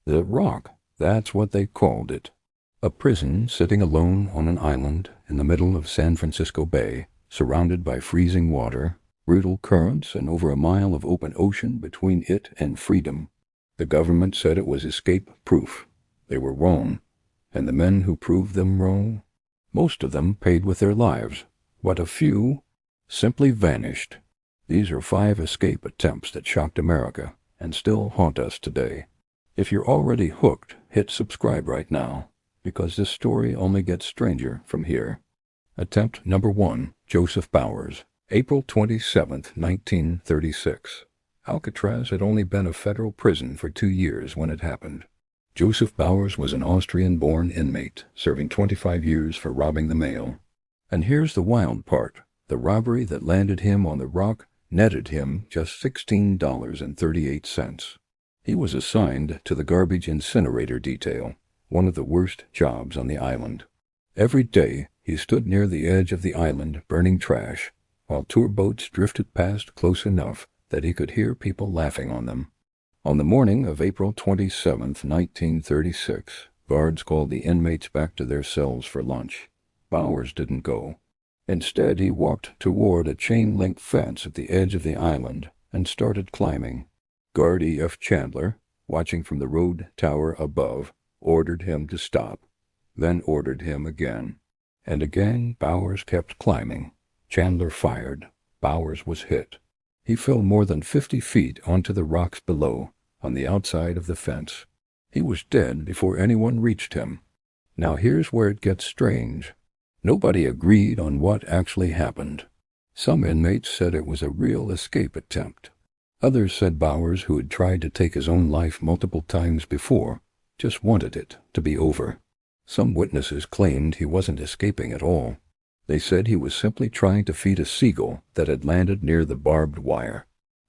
The Rock, that's what they called it. A prison sitting alone on an island in the middle of San Francisco Bay, surrounded by freezing water, brutal currents, and over a mile of open ocean between it and freedom. The government said it was escape-proof. They were wrong. And the men who proved them wrong, most of them paid with their lives, but a few simply vanished. These are 5 escape attempts that shocked America and still haunt us today. If you're already hooked, hit subscribe right now, because this story only gets stranger from here. Attempt number 1, Joseph Bowers, April 27, 1936. Alcatraz had only been a federal prison for 2 years when it happened. Joseph Bowers was an Austrian-born inmate, serving 25 years for robbing the mail. And here's the wild part. The robbery that landed him on the Rock netted him just $16.38. He was assigned to the garbage incinerator detail, one of the worst jobs on the island. Every day, he stood near the edge of the island burning trash, while tour boats drifted past close enough that he could hear people laughing on them. On the morning of April 27, 1936, guards called the inmates back to their cells for lunch. Bowers didn't go. Instead, he walked toward a chain-link fence at the edge of the island and started climbing. Guard E.F. Chandler, watching from the road tower above, ordered him to stop, then ordered him again. And again Bowers kept climbing. Chandler fired. Bowers was hit. He fell more than 50 feet onto the rocks below, on the outside of the fence. He was dead before anyone reached him. Now here's where it gets strange. Nobody agreed on what actually happened. Some inmates said it was a real escape attempt. Others said Bowers, who had tried to take his own life multiple times before, just wanted it to be over. Some witnesses claimed he wasn't escaping at all. They said he was simply trying to feed a seagull that had landed near the barbed wire.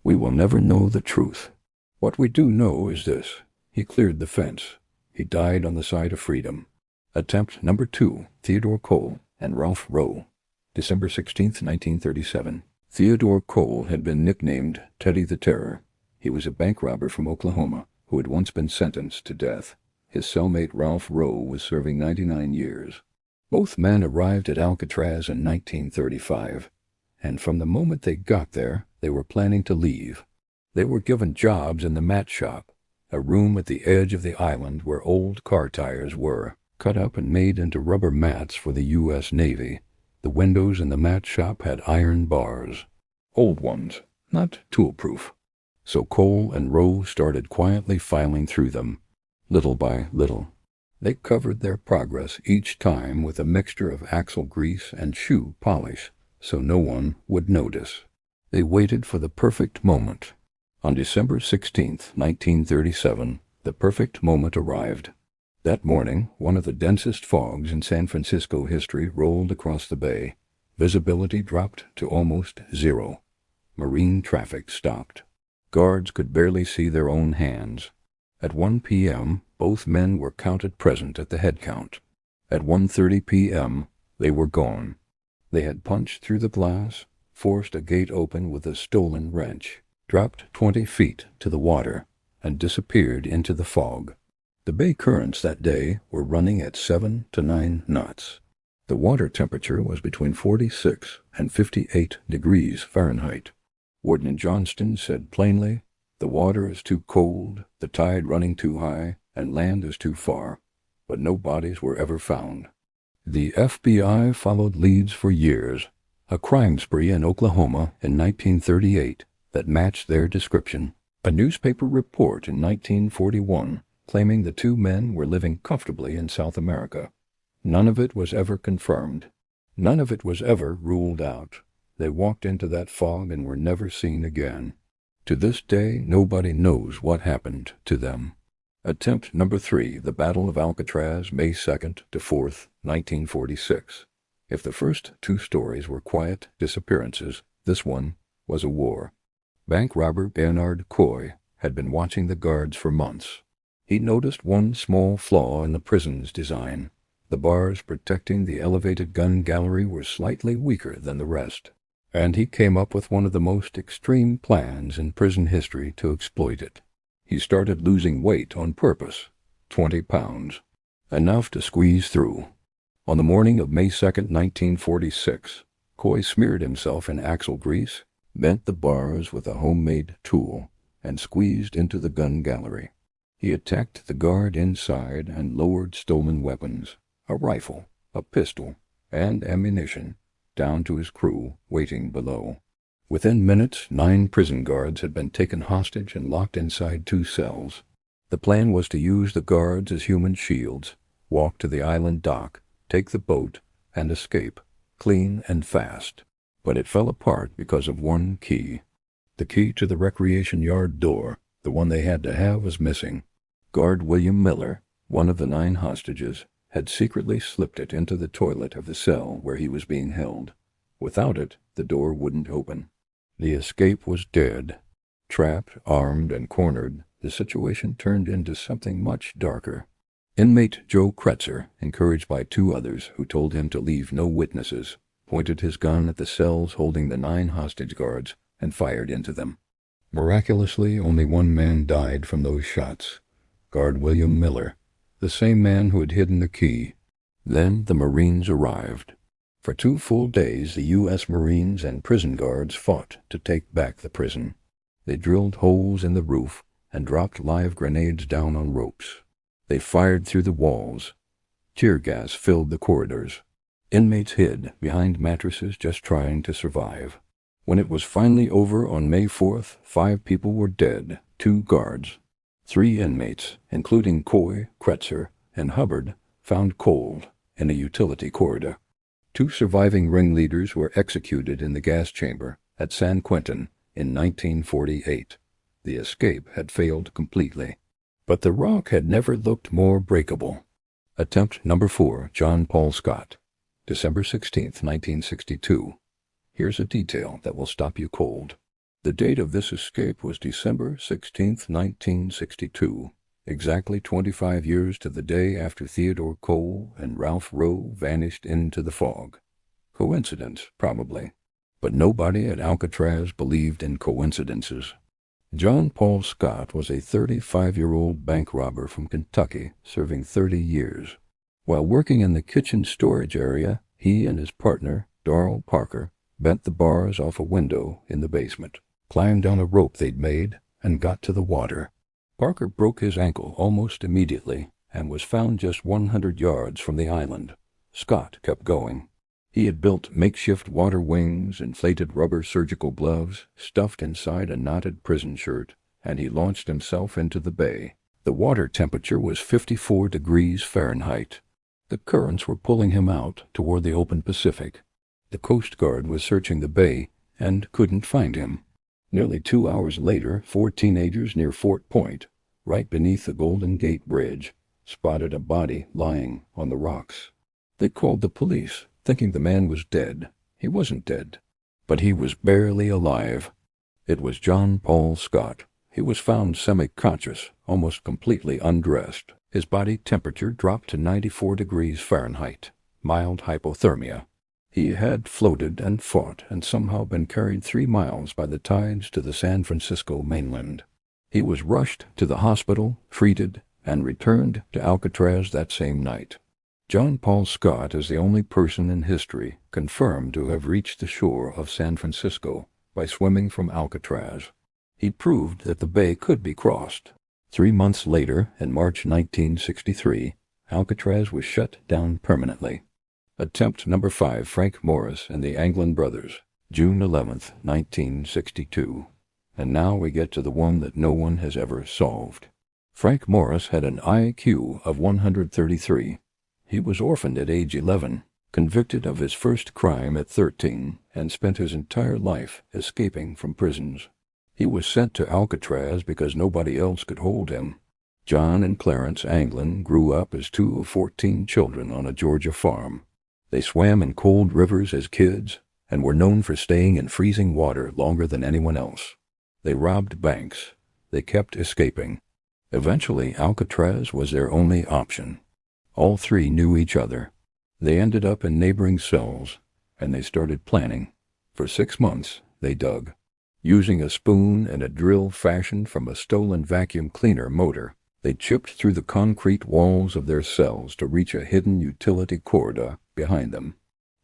We will never know the truth. What we do know is this. He cleared the fence. He died on the side of freedom. Attempt number 2, Theodore Cole and Ralph Rowe. December 16, 1937. Theodore Cole had been nicknamed Teddy the Terror. He was a bank robber from Oklahoma who had once been sentenced to death. His cellmate Ralph Rowe was serving 99 years. Both men arrived at Alcatraz in 1935, and from the moment they got there, they were planning to leave. They were given jobs in the mat shop, a room at the edge of the island where old car tires were, cut up and made into rubber mats for the U.S. Navy. The windows in the mat shop had iron bars. Old ones, not tool-proof. So Cole and Rowe started quietly filing through them, little by little. They covered their progress each time with a mixture of axle grease and shoe polish, so no one would notice. They waited for the perfect moment. On December 16, 1937, the perfect moment arrived. That morning, one of the densest fogs in San Francisco history rolled across the bay. Visibility dropped to almost zero. Marine traffic stopped. Guards could barely see their own hands. At 1 p.m., both men were counted present at the head count. At 1:30 p.m., they were gone. They had punched through the glass, forced a gate open with a stolen wrench, dropped 20 feet to the water, and disappeared into the fog. The bay currents that day were running at 7 to 9 knots. The water temperature was between 46 and 58 degrees Fahrenheit. Warden Johnston said plainly, "The water is too cold, the tide running too high, and land is too far." But no bodies were ever found. The FBI followed leads for years. A crime spree in Oklahoma in 1938 that matched their description. A newspaper report in 1941 claiming the 2 men were living comfortably in South America. None of it was ever confirmed. None of it was ever ruled out. They walked into that fog and were never seen again. To this day, nobody knows what happened to them. Attempt number 3, the Battle of Alcatraz, May 2nd to 4th, 1946. If the first 2 stories were quiet disappearances, this one was a war. Bank robber Bernard Coy had been watching the guards for months. He noticed one small flaw in the prison's design. The bars protecting the elevated gun gallery were slightly weaker than the rest, and he came up with one of the most extreme plans in prison history to exploit it. He started losing weight on purpose, 20 pounds, enough to squeeze through. On the morning of May 2nd, 1946, Coy smeared himself in axle grease, bent the bars with a homemade tool, and squeezed into the gun gallery. He attacked the guard inside and lowered stolen weapons, a rifle, a pistol, and ammunition, down to his crew waiting below. Within minutes, 9 prison guards had been taken hostage and locked inside 2 cells. The plan was to use the guards as human shields, walk to the island dock, take the boat, and escape, clean and fast. But it fell apart because of one key. The key to the recreation yard door, the one they had to have, was missing. Guard William Miller, one of the 9 hostages, had secretly slipped it into the toilet of the cell where he was being held. Without it, the door wouldn't open. The escape was dead. Trapped, armed, and cornered, the situation turned into something much darker. Inmate Joe Kretzer, encouraged by 2 others who told him to leave no witnesses, pointed his gun at the cells holding the 9 hostage guards and fired into them. Miraculously, only 1 man died from those shots. Guard William Miller, the same man who had hidden the key. Then the Marines arrived. For 2 full days, the U.S. Marines and prison guards fought to take back the prison. They drilled holes in the roof and dropped live grenades down on ropes. They fired through the walls. Tear gas filled the corridors. Inmates hid behind mattresses just trying to survive. When it was finally over on May 4th, 5 people were dead, 2 guards. 3 inmates, including Coy, Kretzer, and Hubbard, found cold in a utility corridor. 2 surviving ringleaders were executed in the gas chamber at San Quentin in 1948. The escape had failed completely. But the rock had never looked more breakable. Attempt number 4, John Paul Scott, December 16, 1962. Here's a detail that will stop you cold. The date of this escape was December 16, 1962, exactly 25 years to the day after Theodore Cole and Ralph Rowe vanished into the fog. Coincidence, probably. But nobody at Alcatraz believed in coincidences. John Paul Scott was a 35-year-old bank robber from Kentucky, serving 30 years. While working in the kitchen storage area, he and his partner, Darrell Parker, bent the bars off a window in the basement, climbed down a rope they'd made, and got to the water. Parker broke his ankle almost immediately and was found just 100 yards from the island. Scott kept going. He had built makeshift water wings, inflated rubber surgical gloves, stuffed inside a knotted prison shirt, and he launched himself into the bay. The water temperature was 54 degrees Fahrenheit. The currents were pulling him out toward the open Pacific. The Coast Guard was searching the bay and couldn't find him. Nearly 2 hours later, 4 teenagers near Fort Point, right beneath the Golden Gate Bridge, spotted a body lying on the rocks. They called the police, thinking the man was dead. He wasn't dead, but he was barely alive. It was John Paul Scott. He was found semi-conscious, almost completely undressed. His body temperature dropped to 94 degrees Fahrenheit, mild hypothermia. He had floated and fought and somehow been carried 3 miles by the tides to the San Francisco mainland. He was rushed to the hospital, treated, and returned to Alcatraz that same night. John Paul Scott is the only person in history confirmed to have reached the shore of San Francisco by swimming from Alcatraz. He proved that the bay could be crossed. 3 months later, in March 1963, Alcatraz was shut down permanently. Attempt number 5, Frank Morris and the Anglin brothers, June 11, 1962. And now we get to the one that no one has ever solved. Frank Morris had an IQ of 133. He was orphaned at age 11, convicted of his first crime at 13, and spent his entire life escaping from prisons. He was sent to Alcatraz because nobody else could hold him. John and Clarence Anglin grew up as 2 of 14 children on a Georgia farm. They swam in cold rivers as kids and were known for staying in freezing water longer than anyone else. They robbed banks. They kept escaping. Eventually, Alcatraz was their only option. All 3 knew each other. They ended up in neighboring cells, and they started planning. For 6 months, they dug. Using a spoon and a drill fashioned from a stolen vacuum cleaner motor, they chipped through the concrete walls of their cells to reach a hidden utility corridor behind them.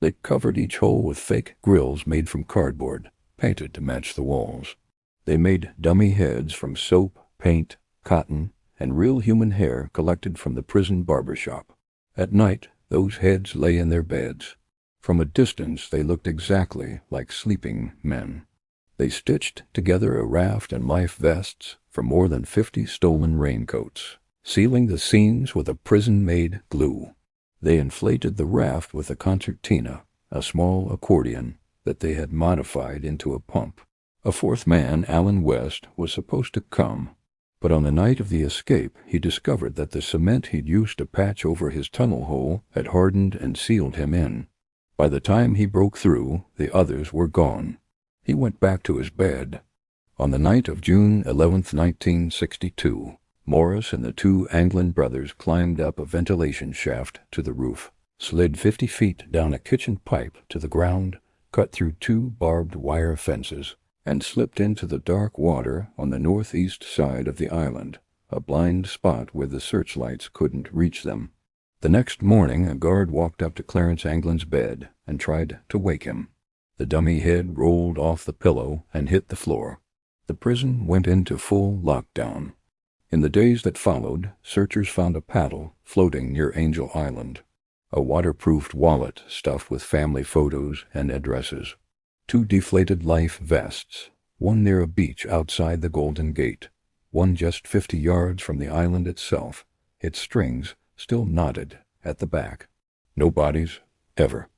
They covered each hole with fake grills made from cardboard, painted to match the walls. They made dummy heads from soap, paint, cotton, and real human hair collected from the prison barber shop. At night, those heads lay in their beds. From a distance, they looked exactly like sleeping men. They stitched together a raft and life vests from more than 50 stolen raincoats, sealing the seams with a prison-made glue. They inflated the raft with a concertina, a small accordion that they had modified into a pump. A fourth man, Alan West, was supposed to come, but on the night of the escape he discovered that the cement he'd used to patch over his tunnel hole had hardened and sealed him in. By the time he broke through, the others were gone. He went back to his bed. On the night of June 11, 1962, Morris and the two Anglin brothers climbed up a ventilation shaft to the roof, slid 50 feet down a kitchen pipe to the ground, cut through 2 barbed wire fences, and slipped into the dark water on the northeast side of the island, a blind spot where the searchlights couldn't reach them. The next morning, a guard walked up to Clarence Anglin's bed and tried to wake him. The dummy head rolled off the pillow and hit the floor. The prison went into full lockdown. In the days that followed, searchers found a paddle floating near Angel Island, a waterproofed wallet stuffed with family photos and addresses, 2 deflated life vests, one near a beach outside the Golden Gate, one just 50 yards from the island itself, its strings still knotted at the back. No bodies, ever.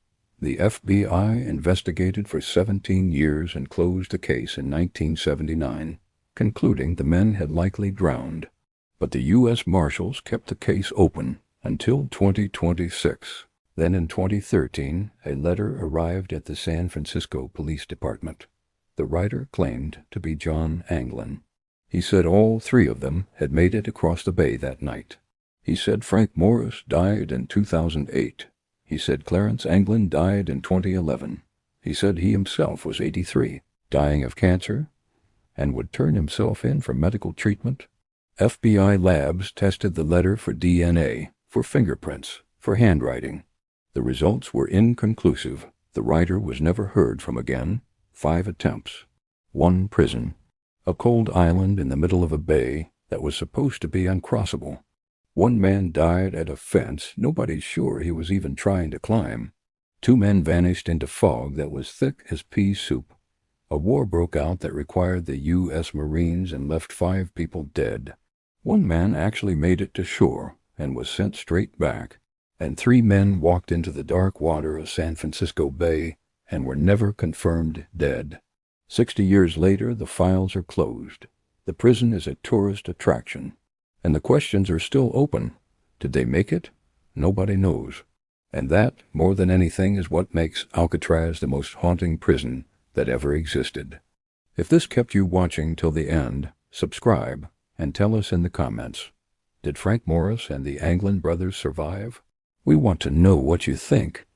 The FBI investigated for 17 years and closed the case in 1979, concluding the men had likely drowned. But the U.S. Marshals kept the case open until 2026. Then in 2013, a letter arrived at the San Francisco Police Department. The writer claimed to be John Anglin. He said all 3 of them had made it across the bay that night. He said Frank Morris died in 2008. He said Clarence Anglin died in 2011. He said he himself was 83, dying of cancer, and would turn himself in for medical treatment. FBI labs tested the letter for DNA, for fingerprints, for handwriting. The results were inconclusive. The writer was never heard from again. 5 attempts. 1 prison. A cold island in the middle of a bay that was supposed to be uncrossable. 1 man died at a fence nobody's sure he was even trying to climb. 2 men vanished into fog that was thick as pea soup. A war broke out that required the U.S. Marines and left 5 people dead. 1 man actually made it to shore and was sent straight back, and 3 men walked into the dark water of San Francisco Bay and were never confirmed dead. 60 years later, the files are closed. The prison is a tourist attraction. And the questions are still open. Did they make it? Nobody knows. And that, more than anything, is what makes Alcatraz the most haunting prison that ever existed. If this kept you watching till the end, subscribe and tell us in the comments. Did Frank Morris and the Anglin brothers survive? We want to know what you think.